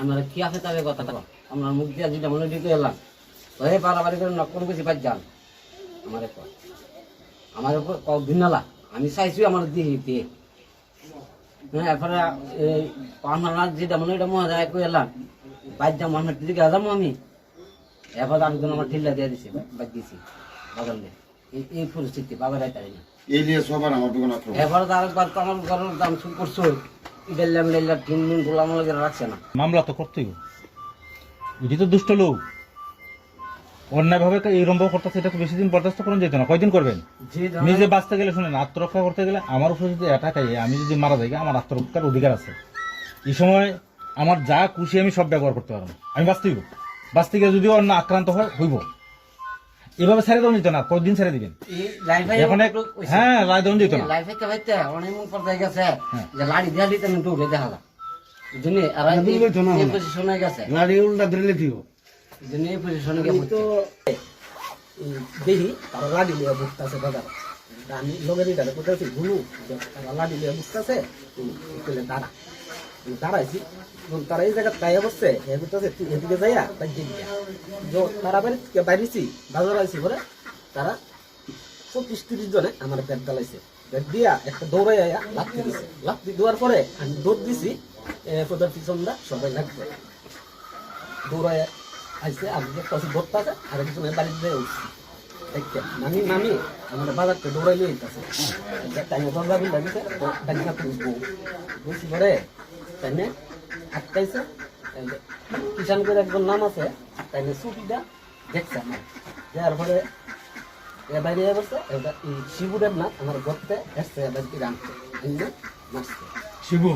আমার কি আছে তাদের কথা আপনার মুখ দিয়ে যেটা মনে দিতে এলাম ওই বাড়াবাড়ি করে নকল বেশি পাই যান আমার উপর কদিন নালা আমি চাইছি আমার দিয়ে হ্যাঁ এরপরে পানার যেটা মনে এটা মনে যায় কই এলাম বাইর যাম আমার দিকে যাবো আমি এরপর আরেকজন আমার ঠিল্লা দিয়ে দিছি বাদ দিয়েছি বাগালে এই পরিস্থিতি বাবার তাই না এই নিয়ে সবার আমার দোকান এরপরে তো আরেকবার তো আমার ঘরের দাম শুরু করছো ইডেল্লাম ডেল্লা তিন দিন গোলাম রাখছে না মামলা তো করতেই এটি তো দুষ্ট লোক অন্যায় ভাবে এইরকম করতেছে এটা বেশি দিন বরদাস্ত করেন যেত না কয়দিন করবেন নিজে বাঁচতে গেলে শুনেন আত্মরক্ষা করতে গেলে আমার উপরে যদি অ্যাটাক আই আমি যদি মারা যাই আমার আত্মরক্ষার অধিকার আছে এই সময় আমার যা খুশি আমি সব ব্যবহার করতে পারবো আমি বাঁচতে গিয়ে যদি অন্য আক্রান্ত হয় হইব এভাবে ছেড়ে দেওয়া যেত না কতদিন ছেড়ে দিবেন এখন হ্যাঁ রায় দেওয়া যেত না অনেক মন পর্যায়ে গেছে যে লাড়ি দিয়া দিতেন একটু উঠে দেখা যায় পজিশনে গেছে লাড়ি উল্টা দিলে দিব এই পজিশনে গিয়ে তো দেখি তারা লাড়ি লিয়ে বুঝতেছে বাজার আমি লোকের এটা কোথাও ঘুরু তারা লাড়ি লিয়ে বুঝতেছে দাঁড়াইছি তারা এই জায়গা তাই বসছে এদিকে যাইয়া তাই তারা বাইরেছি বাজার আইছি পরে তারা 25-30 জনে আমার ব্যাগ দালাইছে ব্যাগ দিয়া একটা দৌড়াই আয়া লাফতি দিছে লাফতি দেওয়ার পরে আমি দৌড় দিছি প্রধান পিছনরা সবাই লাগবে দৌড়াই আইসে আমি একটা ধরতে আছে আর একজনের বাড়িতে যাই উঠছি দেখতে নামি আমার বাজারটা দৌড়াই নিয়ে যেতেছে টাইমে দরজা বিল লাগিছে বুঝছি পরে তাই আটকাইছে কিষান করে একজন নাম আছে তাই ছুটিটা দেখছে যার পরে বাইরে বসছে এই শিবুরের না আমার ঘরতে এসছে বাড়িতে আনতে মারছে শিবু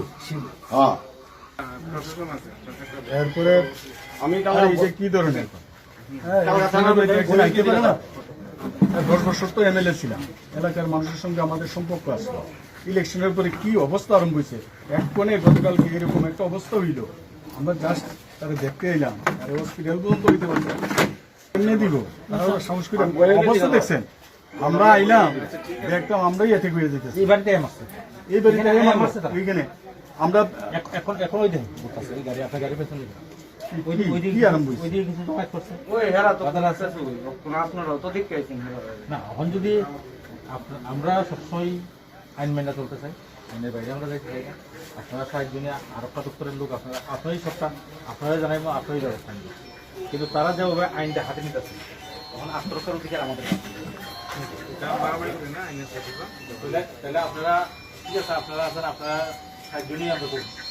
হ্যাঁ এরপরে আমি কি ধরনের 10 বছর তো এমএলএ ছিলাম এলাকার মানুষের সঙ্গে আমাদের সম্পর্ক আসলো ইলেকশনের পরে কি অবস্থা আরম্ভ হয়েছে এক কোণে গতকালকে এরকম একটা অবস্থা হইল আমরা জাস্ট তারা দেখতে এলাম আর হসপিটাল পর্যন্ত হইতে পারছে এমনি দিব সংস্কৃতি অবস্থা দেখছেন আমরা আইলাম দেখতাম আমরাই এতে হয়ে যেতেছি এই বাড়িতে ওইখানে আমরা এখন ওই দেন গাড়ি আপনার গাড়ি পেছনে কি আরম্ভ হয়েছে না এখন যদি আমরা সবসময় আইন মেনে চলতে চাই আইনের বাইরে আমরা যাইতে চাই না আপনারা সাহায্যে আরক্ষা দপ্তরের লোক আপনারাই সবটা আপনারা জানাইব আপনারাই ব্যবস্থা নেবেন কিন্তু তারা যেভাবে আইনটা হাতে নিতেছে তখন আত্মরক্ষার অধিকার আমাদের তাহলে আপনারা ঠিক আছে আপনারা আছেন আপনারা সাহায্য নিয়ে আমরা করবো